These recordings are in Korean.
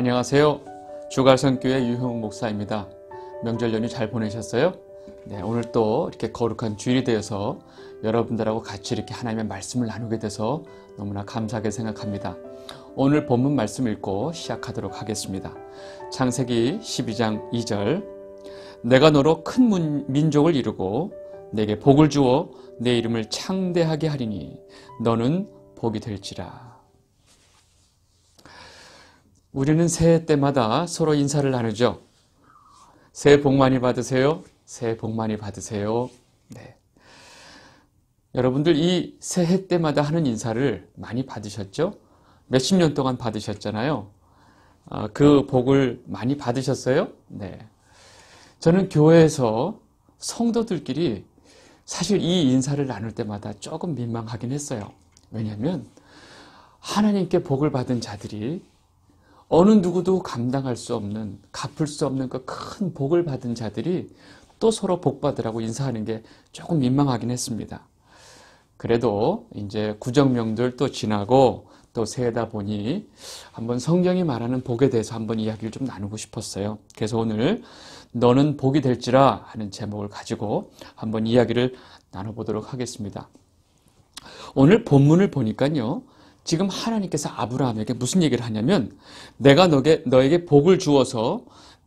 안녕하세요. 주갈성교회 유형 목사입니다. 명절 연휴 잘 보내셨어요? 네, 오늘 또 이렇게 거룩한 주일이 되어서 여러분들하고 같이 이렇게 하나님의 말씀을 나누게 돼서 너무나 감사하게 생각합니다. 오늘 본문 말씀 읽고 시작하도록 하겠습니다. 창세기 12장 2절. 내가 너로 큰 민족을 이루고 내게 복을 주어 내 이름을 창대하게 하리니 너는 복이 될지라. 우리는 새해 때마다 서로 인사를 나누죠. 새해 복 많이 받으세요. 새해 복 많이 받으세요. 네. 여러분들 이 새해 때마다 하는 인사를 많이 받으셨죠? 몇십 년 동안 받으셨잖아요. 그 복을 많이 받으셨어요? 네. 저는 교회에서 성도들끼리 사실 이 인사를 나눌 때마다 조금 민망하긴 했어요. 왜냐하면 하나님께 복을 받은 자들이 어느 누구도 감당할 수 없는, 갚을 수 없는 그 큰 복을 받은 자들이 또 서로 복 받으라고 인사하는 게 조금 민망하긴 했습니다. 그래도 이제 구정명들 또 지나고 또 새해다 보니 한번 성경이 말하는 복에 대해서 한번 이야기를 좀 나누고 싶었어요. 그래서 오늘 너는 복이 될지라 하는 제목을 가지고 한번 이야기를 나눠보도록 하겠습니다. 오늘 본문을 보니까요. 지금 하나님께서 아브라함에게 무슨 얘기를 하냐면 내가 너에게 복을 주어서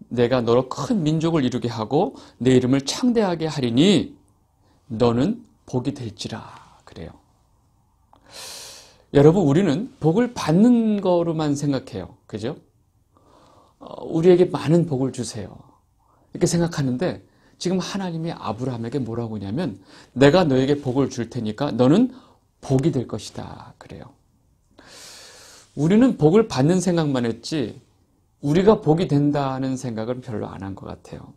내가 너로 큰 민족을 이루게 하고 내 이름을 창대하게 하리니 너는 복이 될지라 그래요. 여러분 우리는 복을 받는 거로만 생각해요. 그죠? 우리에게 많은 복을 주세요. 이렇게 생각하는데 지금 하나님이 아브라함에게 뭐라고 하냐면 내가 너에게 복을 줄 테니까 너는 복이 될 것이다 그래요. 우리는 복을 받는 생각만 했지 우리가 복이 된다는 생각은 별로 안 한 것 같아요.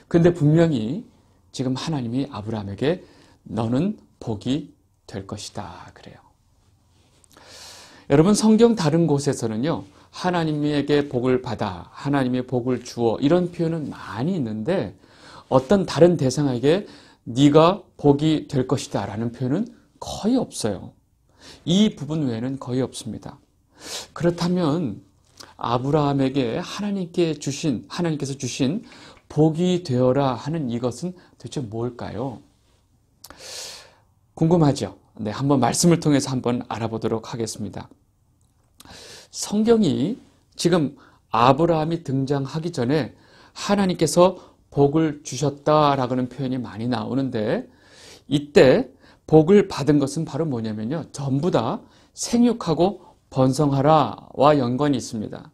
근데 분명히 지금 하나님이 아브라함에게 너는 복이 될 것이다 그래요. 여러분 성경 다른 곳에서는요. 하나님에게 복을 받아, 하나님의 복을 주어 이런 표현은 많이 있는데 어떤 다른 대상에게 네가 복이 될 것이다 라는 표현은 거의 없어요. 이 부분 외에는 거의 없습니다. 그렇다면 아브라함에게 하나님께서 주신 복이 되어라 하는 이것은 도대체 뭘까요? 궁금하죠? 네, 한번 말씀을 통해서 한번 알아보도록 하겠습니다. 성경이 지금 아브라함이 등장하기 전에 하나님께서 복을 주셨다라는 표현이 많이 나오는데 이때 복을 받은 것은 바로 뭐냐면요. 전부 다 생육하고 번성하라와 연관이 있습니다.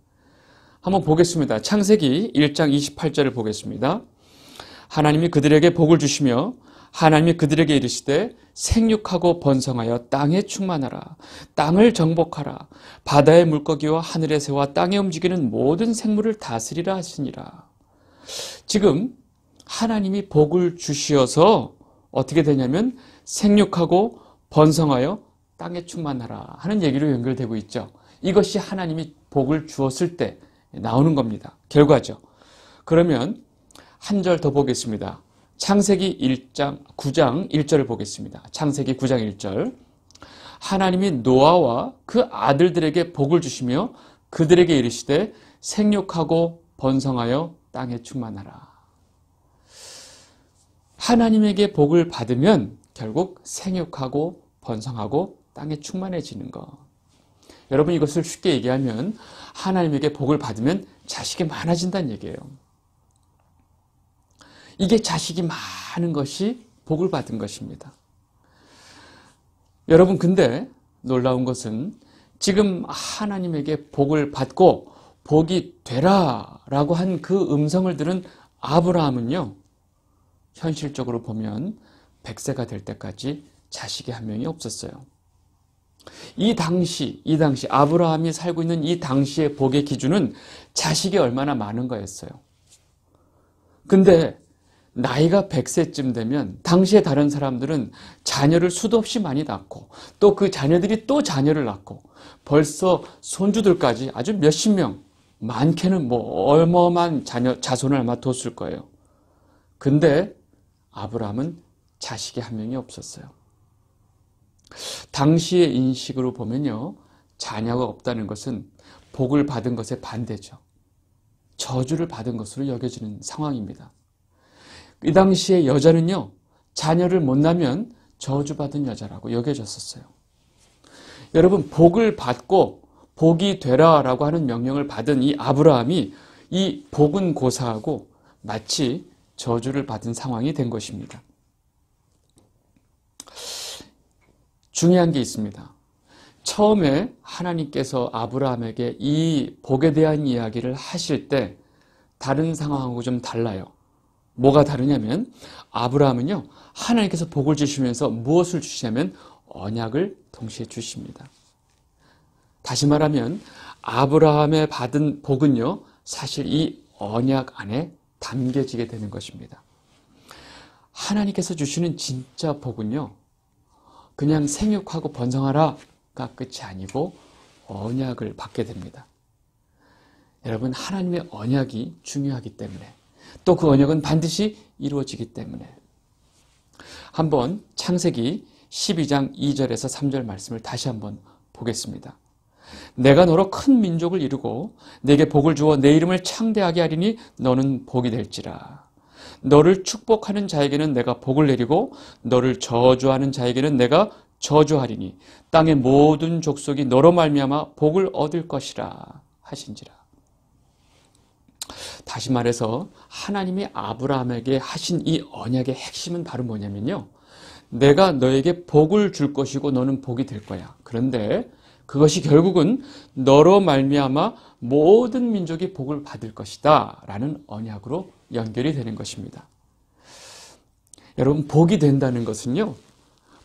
한번 보겠습니다. 창세기 1장 28절을 보겠습니다. 하나님이 그들에게 복을 주시며 하나님이 그들에게 이르시되 생육하고 번성하여 땅에 충만하라. 땅을 정복하라. 바다의 물고기와 하늘의 새와 땅에 움직이는 모든 생물을 다스리라 하시니라. 지금 하나님이 복을 주시어서 어떻게 되냐면 생육하고 번성하여 땅에 충만하라 하는 얘기로 연결되고 있죠. 이것이 하나님이 복을 주었을 때 나오는 겁니다. 결과죠. 그러면 한 절 더 보겠습니다. 창세기 9장 1절을 보겠습니다. 창세기 9장 1절. 하나님이 노아와 그 아들들에게 복을 주시며 그들에게 이르시되 생육하고 번성하여 땅에 충만하라. 하나님에게 복을 받으면 결국 생육하고 번성하고 땅에 충만해지는 것. 여러분 이것을 쉽게 얘기하면 하나님에게 복을 받으면 자식이 많아진다는 얘기예요. 이게 자식이 많은 것이 복을 받은 것입니다. 여러분 근데 놀라운 것은 지금 하나님에게 복을 받고 복이 되라라고 한 그 음성을 들은 아브라함은요. 현실적으로 보면 100세가 될 때까지 자식이 한 명이 없었어요. 이 당시 아브라함이 살고 있는 이 당시의 복의 기준은 자식이 얼마나 많은 거였어요. 근데 나이가 100세쯤 되면 당시의 다른 사람들은 자녀를 수도 없이 많이 낳고 또 그 자녀들이 또 자녀를 낳고 벌써 손주들까지 아주 몇십 명, 많게는 뭐 어마어마한 자손을 아마 뒀을 거예요. 근데 아브라함은 자식이 한 명이 없었어요. 당시의 인식으로 보면요. 자녀가 없다는 것은 복을 받은 것의 반대죠. 저주를 받은 것으로 여겨지는 상황입니다. 이 당시에 여자는요, 자녀를 못 낳으면 저주받은 여자라고 여겨졌었어요. 여러분, 복을 받고 복이 되라라고 하는 명령을 받은 이 아브라함이 이 복은 고사하고 마치 저주를 받은 상황이 된 것입니다. 중요한 게 있습니다. 처음에 하나님께서 아브라함에게 이 복에 대한 이야기를 하실 때 다른 상황하고 좀 달라요. 뭐가 다르냐면 아브라함은요, 하나님께서 복을 주시면서 무엇을 주시냐면 언약을 동시에 주십니다. 다시 말하면 아브라함의 받은 복은요, 사실 이 언약 안에 담겨지게 되는 것입니다. 하나님께서 주시는 진짜 복은요, 그냥 생육하고 번성하라가 끝이 아니고 언약을 받게 됩니다. 여러분, 하나님의 언약이 중요하기 때문에, 또 그 언약은 반드시 이루어지기 때문에, 한번 창세기 12장 2절에서 3절 말씀을 다시 한번 보겠습니다. 내가 너로 큰 민족을 이루고 내게 복을 주어 내 이름을 창대하게 하리니 너는 복이 될지라. 너를 축복하는 자에게는 내가 복을 내리고 너를 저주하는 자에게는 내가 저주하리니 땅의 모든 족속이 너로 말미암아 복을 얻을 것이라 하신지라. 다시 말해서 하나님이 아브라함에게 하신 이 언약의 핵심은 바로 뭐냐면요, 내가 너에게 복을 줄 것이고 너는 복이 될 거야. 그런데 그것이 결국은 너로 말미암아 모든 민족이 복을 받을 것이다 라는 언약으로 연결이 되는 것입니다. 여러분, 복이 된다는 것은요,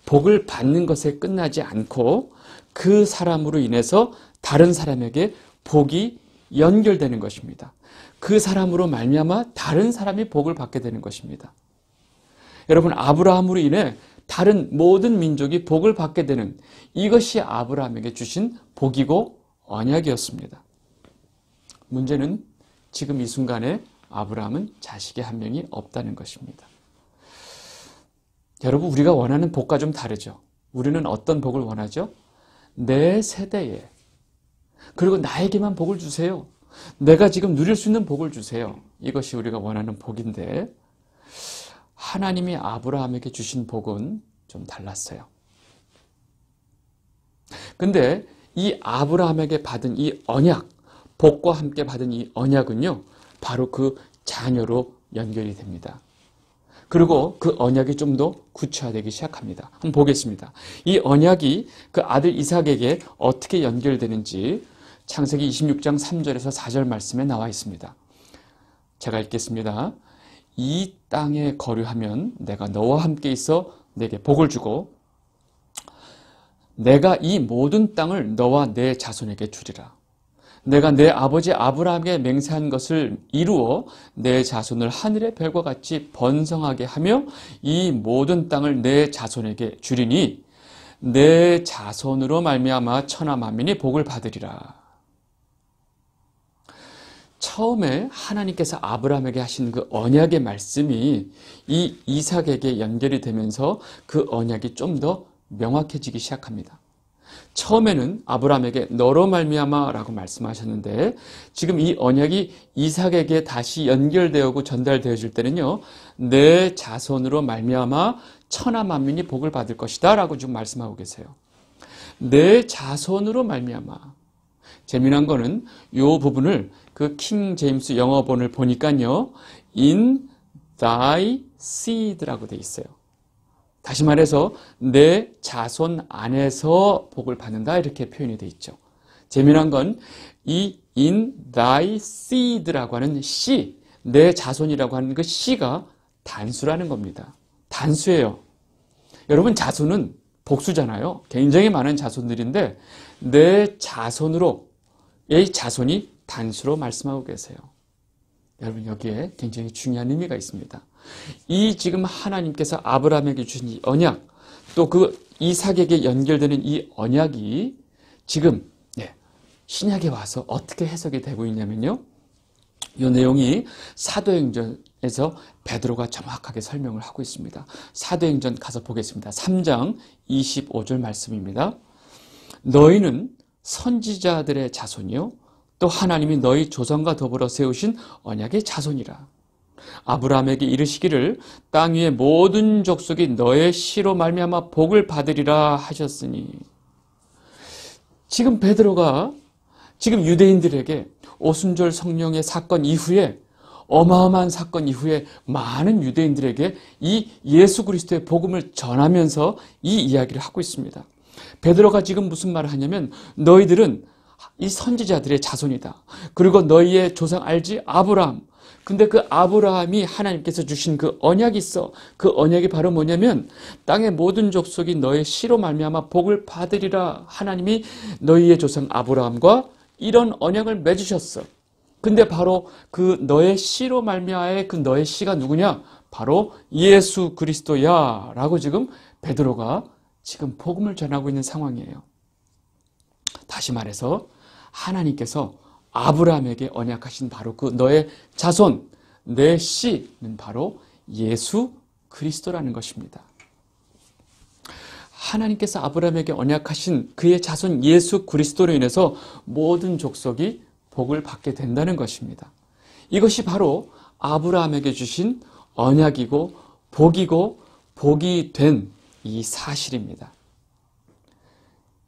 복을 받는 것에 끝나지 않고 그 사람으로 인해서 다른 사람에게 복이 연결되는 것입니다. 그 사람으로 말미암아 다른 사람이 복을 받게 되는 것입니다. 여러분, 아브라함으로 인해 다른 모든 민족이 복을 받게 되는, 이것이 아브라함에게 주신 복이고 언약이었습니다. 문제는 지금 이 순간에 아브라함은 자식이 한 명이 없다는 것입니다. 여러분, 우리가 원하는 복과 좀 다르죠. 우리는 어떤 복을 원하죠? 내 세대에, 그리고 나에게만 복을 주세요. 내가 지금 누릴 수 있는 복을 주세요. 이것이 우리가 원하는 복인데, 하나님이 아브라함에게 주신 복은 좀 달랐어요. 근데 이 아브라함에게 받은 이 언약, 복과 함께 받은 이 언약은요, 바로 그 자녀로 연결이 됩니다. 그리고 그 언약이 좀 더 구체화되기 시작합니다. 한번 보겠습니다. 이 언약이 그 아들 이삭에게 어떻게 연결되는지 창세기 26장 3절에서 4절 말씀에 나와 있습니다. 제가 읽겠습니다. 이 땅에 거류하면 내가 너와 함께 있어 내게 복을 주고 내가 이 모든 땅을 너와 내 자손에게 주리라. 내가 내 아버지 아브라함에게 맹세한 것을 이루어 내 자손을 하늘의 별과 같이 번성하게 하며 이 모든 땅을 내 자손에게 주리니 내 자손으로 말미암아 천하 만민이 복을 받으리라. 처음에 하나님께서 아브라함에게 하신 그 언약의 말씀이 이 이삭에게 연결이 되면서 그 언약이 좀 더 명확해지기 시작합니다. 처음에는 아브라함에게 너로 말미암아 라고 말씀하셨는데, 지금 이 언약이 이삭에게 다시 연결되고 전달되어질 때는요, 내 자손으로 말미암아 천하 만민이 복을 받을 것이다 라고 지금 말씀하고 계세요. 내 자손으로 말미암아. 재미난 거는 이 부분을 그 킹 제임스 영어본을 보니까요, in thy seed라고 돼 있어요. 다시 말해서 내 자손 안에서 복을 받는다, 이렇게 표현이 돼 있죠. 재미난 건 이 in thy seed라고 하는 씨, 내 자손이라고 하는 그 씨가 단수라는 겁니다. 단수예요. 여러분, 자손은 복수잖아요. 굉장히 많은 자손들인데 내 자손으로, 이 자손이 단수로 말씀하고 계세요. 여러분, 여기에 굉장히 중요한 의미가 있습니다. 이 지금 하나님께서 아브라함에게 주신 이 언약, 또 그 이삭에게 연결되는 이 언약이 지금 신약에 와서 어떻게 해석이 되고 있냐면요, 이 내용이 사도행전에서 베드로가 정확하게 설명을 하고 있습니다. 사도행전 가서 보겠습니다. 3장 25절 말씀입니다. 너희는 선지자들의 자손이요 또 하나님이 너희 조상과 더불어 세우신 언약의 자손이라. 아브라함에게 이르시기를 땅 위의 모든 족속이 너의 씨로 말미암아 복을 받으리라 하셨으니. 지금 베드로가 지금 유대인들에게 오순절 성령의 사건 이후에, 어마어마한 사건 이후에 많은 유대인들에게 이 예수 그리스도의 복음을 전하면서 이 이야기를 하고 있습니다. 베드로가 지금 무슨 말을 하냐면 너희들은 이 선지자들의 자손이다. 그리고 너희의 조상 알지? 아브라함. 근데 그 아브라함이 하나님께서 주신 그 언약이 있어. 그 언약이 바로 뭐냐면 땅의 모든 족속이 너의 씨로 말미암아 복을 받으리라. 하나님이 너희의 조상 아브라함과 이런 언약을 맺으셨어. 근데 바로 그 너의 씨로 말미암아의 그 너의 씨가 누구냐? 바로 예수 그리스도야 라고 지금 베드로가 지금 복음을 전하고 있는 상황이에요. 다시 말해서 하나님께서 아브라함에게 언약하신 바로 그 너의 자손, 내 씨는 바로 예수 그리스도라는 것입니다. 하나님께서 아브라함에게 언약하신 그의 자손 예수 그리스도로 인해서 모든 족속이 복을 받게 된다는 것입니다. 이것이 바로 아브라함에게 주신 언약이고 복이고 복이 된 이 사실입니다.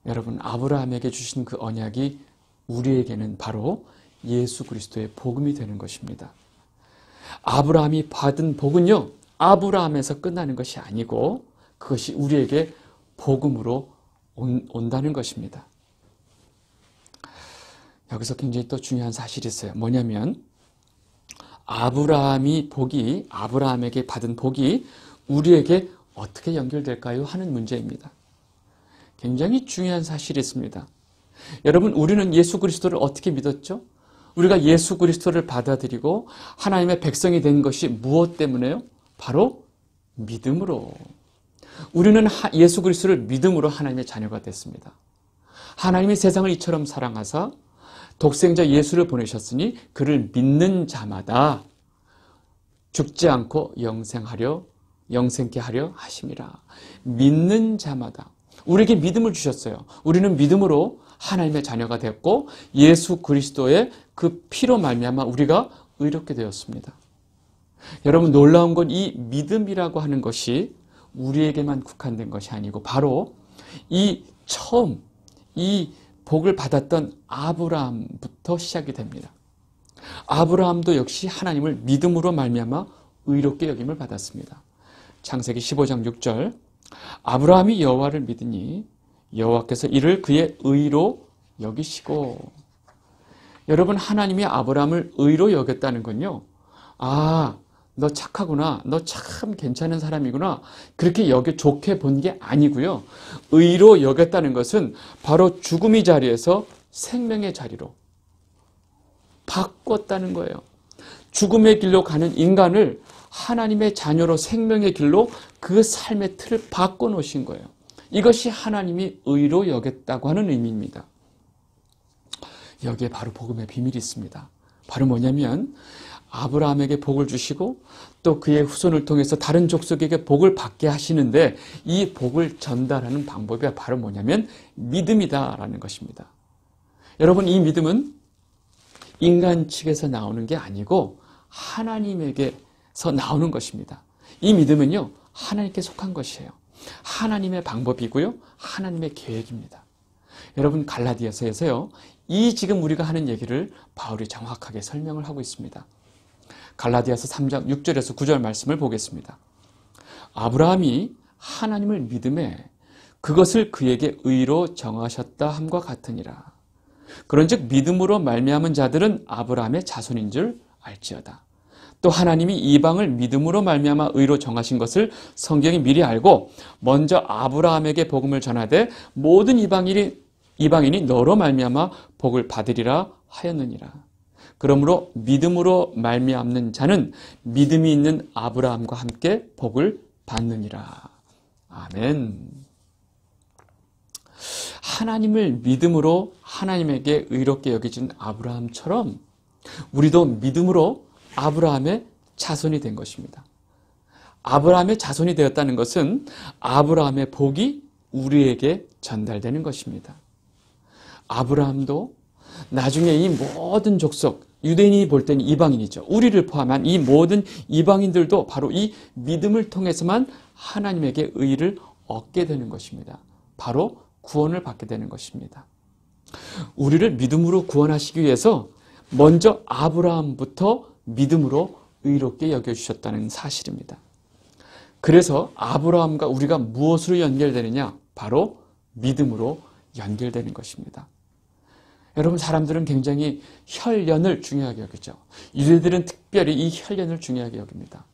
여러분, 아브라함에게 주신 그 언약이 우리에게는 바로 예수 그리스도의 복음이 되는 것입니다. 아브라함이 받은 복은요, 아브라함에서 끝나는 것이 아니고 그것이 우리에게 복음으로 온다는 것입니다. 여기서 굉장히 또 중요한 사실이 있어요. 뭐냐면 아브라함에게 받은 복이 우리에게 어떻게 연결될까요? 하는 문제입니다. 굉장히 중요한 사실이 있습니다. 여러분, 우리는 예수 그리스도를 어떻게 믿었죠? 우리가 예수 그리스도를 받아들이고 하나님의 백성이 된 것이 무엇 때문에요? 바로 믿음으로. 우리는 예수 그리스도를 믿음으로 하나님의 자녀가 됐습니다. 하나님이 세상을 이처럼 사랑하사 독생자 예수를 보내셨으니 그를 믿는 자마다 죽지 않고 영생케 하려 하심이라. 믿는 자마다. 우리에게 믿음을 주셨어요. 우리는 믿음으로 하나님의 자녀가 되었고 예수 그리스도의 그 피로 말미암아 우리가 의롭게 되었습니다. 여러분, 놀라운 건 이 믿음이라고 하는 것이 우리에게만 국한된 것이 아니고 바로 이 복을 받았던 아브라함부터 시작이 됩니다. 아브라함도 역시 하나님을 믿음으로 말미암아 의롭게 여김을 받았습니다. 창세기 15장 6절, 아브라함이 여호와를 믿으니 여호와께서 이를 그의 의로 여기시고. 여러분, 하나님이 아브라함을 의로 여겼다는 건요, 너 착하구나, 너 참 괜찮은 사람이구나, 그렇게 좋게 본 게 아니고요. 의로 여겼다는 것은 바로 죽음의 자리에서 생명의 자리로 바꿨다는 거예요. 죽음의 길로 가는 인간을 하나님의 자녀로 생명의 길로 그 삶의 틀을 바꿔놓으신 거예요. 이것이 하나님이 의로 여겼다고 하는 의미입니다. 여기에 바로 복음의 비밀이 있습니다. 바로 뭐냐면 아브라함에게 복을 주시고 또 그의 후손을 통해서 다른 족속에게 복을 받게 하시는데 이 복을 전달하는 방법이 바로 뭐냐면 믿음이다라는 것입니다. 여러분, 이 믿음은 인간 측에서 나오는 게 아니고 하나님에게서 나오는 것입니다. 이 믿음은요, 하나님께 속한 것이에요. 하나님의 방법이고요, 하나님의 계획입니다. 여러분, 갈라디아서에서요, 이 지금 우리가 하는 얘기를 바울이 정확하게 설명을 하고 있습니다. 갈라디아서 3장 6절에서 9절 말씀을 보겠습니다. 아브라함이 하나님을 믿음에 그것을 그에게 의로 정하셨다 함과 같으니라. 그런즉 믿음으로 말미암은 자들은 아브라함의 자손인 줄 알지어다. 또 하나님이 이방을 믿음으로 말미암아 의로 정하신 것을 성경이 미리 알고 먼저 아브라함에게 복음을 전하되 모든 이방인이 너로 말미암아 복을 받으리라 하였느니라. 그러므로 믿음으로 말미암는 자는 믿음이 있는 아브라함과 함께 복을 받느니라. 아멘. 하나님을 믿음으로 하나님에게 의롭게 여겨진 아브라함처럼 우리도 믿음으로 아브라함의 자손이 된 것입니다. 아브라함의 자손이 되었다는 것은 아브라함의 복이 우리에게 전달되는 것입니다. 아브라함도 나중에 이 모든 족속, 유대인이 볼 때는 이방인이죠. 우리를 포함한 이 모든 이방인들도 바로 이 믿음을 통해서만 하나님에게 의를 얻게 되는 것입니다. 바로 구원을 받게 되는 것입니다. 우리를 믿음으로 구원하시기 위해서 먼저 아브라함부터 믿음으로 의롭게 여겨주셨다는 사실입니다. 그래서 아브라함과 우리가 무엇으로 연결되느냐? 바로 믿음으로 연결되는 것입니다. 여러분, 사람들은 굉장히 혈연을 중요하게 여기죠. 유대들은 특별히 이 혈연을 중요하게 여깁니다.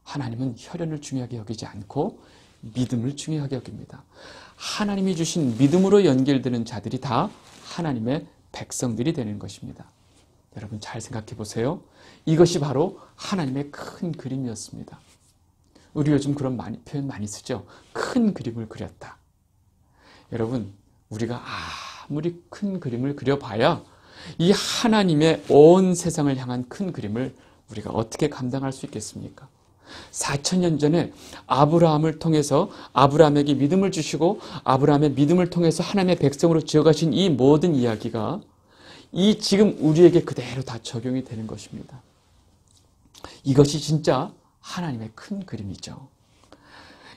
하나님은 혈연을 중요하게 여기지 않고 믿음을 중요하게 여깁니다. 하나님이 주신 믿음으로 연결되는 자들이 다 하나님의 백성들이 되는 것입니다. 여러분, 잘 생각해 보세요. 이것이 바로 하나님의 큰 그림이었습니다. 우리 요즘 그런 표현 많이 쓰죠. 큰 그림을 그렸다. 여러분, 우리가 아무리 큰 그림을 그려봐야 이 하나님의 온 세상을 향한 큰 그림을 우리가 어떻게 감당할 수 있겠습니까? 4,000년 전에 아브라함을 통해서 아브라함에게 믿음을 주시고 아브라함의 믿음을 통해서 하나님의 백성으로 지어가신 이 모든 이야기가 이 지금 우리에게 그대로 다 적용이 되는 것입니다. 이것이 진짜 하나님의 큰 그림이죠.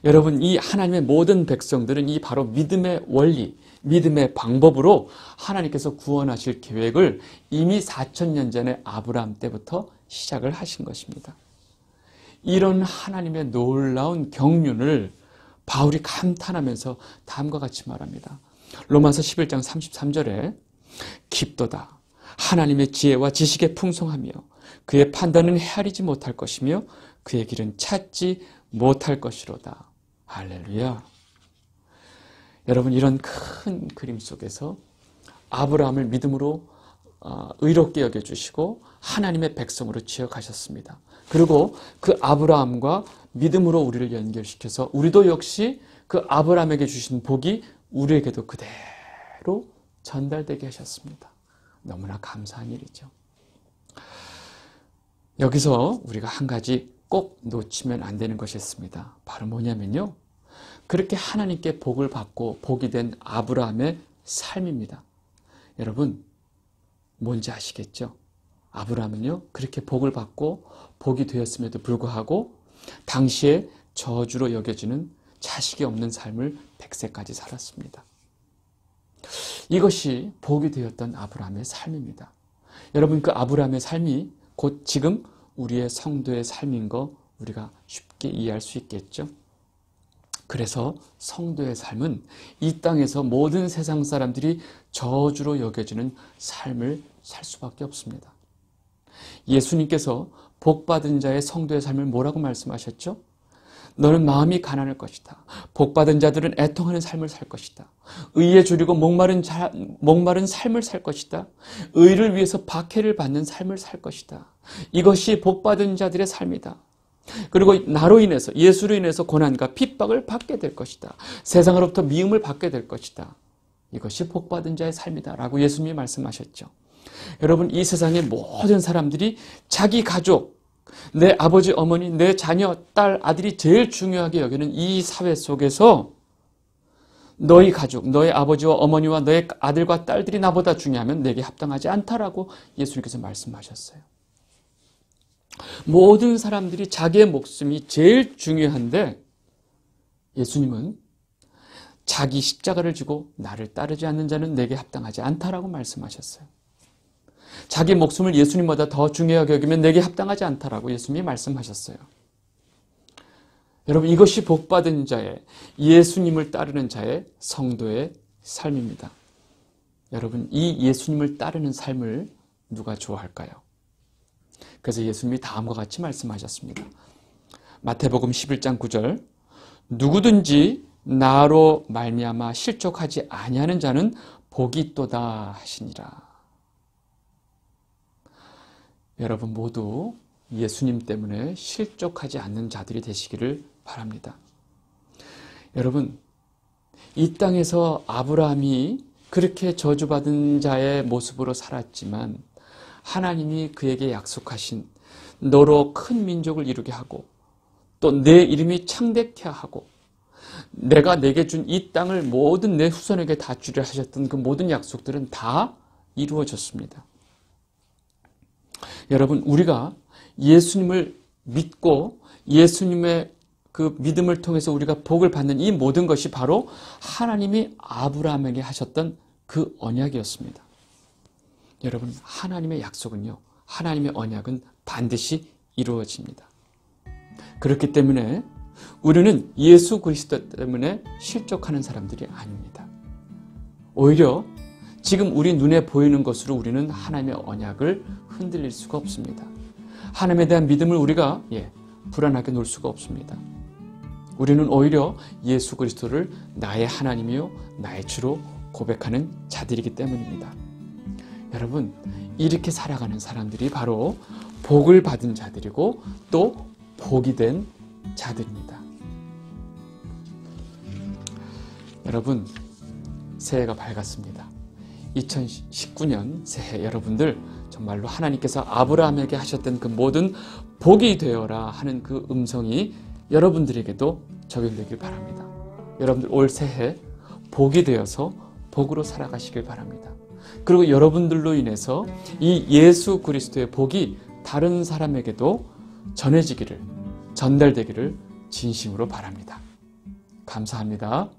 여러분, 이 하나님의 모든 백성들은 이 바로 믿음의 원리, 믿음의 방법으로 하나님께서 구원하실 계획을 이미 4,000년 전에 아브라함 때부터 시작을 하신 것입니다. 이런 하나님의 놀라운 경륜을 바울이 감탄하면서 다음과 같이 말합니다. 로마서 11장 33절에 깊도다. 하나님의 지혜와 지식에 풍성하며 그의 판단은 헤아리지 못할 것이며 그의 길은 찾지 못할 것이로다. 할렐루야. 여러분, 이런 큰 그림 속에서 아브라함을 믿음으로 의롭게 여겨주시고 하나님의 백성으로 지어가셨습니다. 그리고 그 아브라함과 믿음으로 우리를 연결시켜서 우리도 역시 그 아브라함에게 주신 복이 우리에게도 그대로 전달되게 하셨습니다. 너무나 감사한 일이죠. 여기서 우리가 한 가지 꼭 놓치면 안 되는 것이 있습니다. 바로 뭐냐면요, 그렇게 하나님께 복을 받고 복이 된 아브라함의 삶입니다. 여러분, 뭔지 아시겠죠? 아브라함은요, 그렇게 복을 받고 복이 되었음에도 불구하고 당시에 저주로 여겨지는 자식이 없는 삶을 100세까지 살았습니다. 이것이 복이 되었던 아브라함의 삶입니다. 여러분, 그 아브라함의 삶이 곧 지금 우리의 성도의 삶인 거 우리가 쉽게 이해할 수 있겠죠? 그래서 성도의 삶은 이 땅에서 모든 세상 사람들이 저주로 여겨지는 삶을 살 수밖에 없습니다. 예수님께서 복받은 자의 성도의 삶을 뭐라고 말씀하셨죠? 너는 마음이 가난할 것이다. 복받은 자들은 애통하는 삶을 살 것이다. 의에 줄이고 목마른 삶을 살 것이다. 의를 위해서 박해를 받는 삶을 살 것이다. 이것이 복받은 자들의 삶이다. 그리고 나로 인해서, 예수로 인해서 고난과 핍박을 받게 될 것이다. 세상으로부터 미움을 받게 될 것이다. 이것이 복받은 자의 삶이다 라고 예수님이 말씀하셨죠. 여러분, 이 세상의 모든 사람들이 자기 가족, 내 아버지, 어머니, 내 자녀, 딸, 아들이 제일 중요하게 여기는 이 사회 속에서 너희 가족, 너의 아버지와 어머니와 너의 아들과 딸들이 나보다 중요하면 내게 합당하지 않다라고 예수님께서 말씀하셨어요. 모든 사람들이 자기의 목숨이 제일 중요한데 예수님은 자기 십자가를 지고 나를 따르지 않는 자는 내게 합당하지 않다라고 말씀하셨어요. 자기 목숨을 예수님보다 더 중요하게 여기면 내게 합당하지 않다라고 예수님이 말씀하셨어요. 여러분, 이것이 복받은 자의, 예수님을 따르는 자의 성도의 삶입니다. 여러분, 이 예수님을 따르는 삶을 누가 좋아할까요? 그래서 예수님이 다음과 같이 말씀하셨습니다. 마태복음 11장 9절, 누구든지 나로 말미암아 실족하지 아니하는 자는 복이 있도다 하시니라. 여러분 모두 예수님 때문에 실족하지 않는 자들이 되시기를 바랍니다. 여러분, 이 땅에서 아브라함이 그렇게 저주받은 자의 모습으로 살았지만 하나님이 그에게 약속하신 너로 큰 민족을 이루게 하고 또 내 이름이 창대케 하고 내가 내게 준 이 땅을 모든 내 후손에게 다 주려 하셨던 그 모든 약속들은 다 이루어졌습니다. 여러분, 우리가 예수님을 믿고 예수님의 그 믿음을 통해서 우리가 복을 받는 이 모든 것이 바로 하나님이 아브라함에게 하셨던 그 언약이었습니다. 여러분, 하나님의 약속은요, 하나님의 언약은 반드시 이루어집니다. 그렇기 때문에 우리는 예수 그리스도 때문에 실족하는 사람들이 아닙니다. 오히려 지금 우리 눈에 보이는 것으로 우리는 하나님의 언약을 흔들릴 수가 없습니다. 하나님에 대한 믿음을 우리가 불안하게 놓을 수가 없습니다. 우리는 오히려 예수 그리스도를 나의 하나님이요 나의 주로 고백하는 자들이기 때문입니다. 여러분, 이렇게 살아가는 사람들이 바로 복을 받은 자들이고 또 복이 된 자들입니다. 여러분, 새해가 밝았습니다. 2019년 새해 여러분들 정말로 하나님께서 아브라함에게 하셨던 그 모든 복이 되어라 하는 그 음성이 여러분들에게도 적용되길 바랍니다. 여러분들 올 새해 복이 되어서 복으로 살아가시길 바랍니다. 그리고 여러분들로 인해서 이 예수 그리스도의 복이 다른 사람에게도 전해지기를, 전달되기를 진심으로 바랍니다. 감사합니다.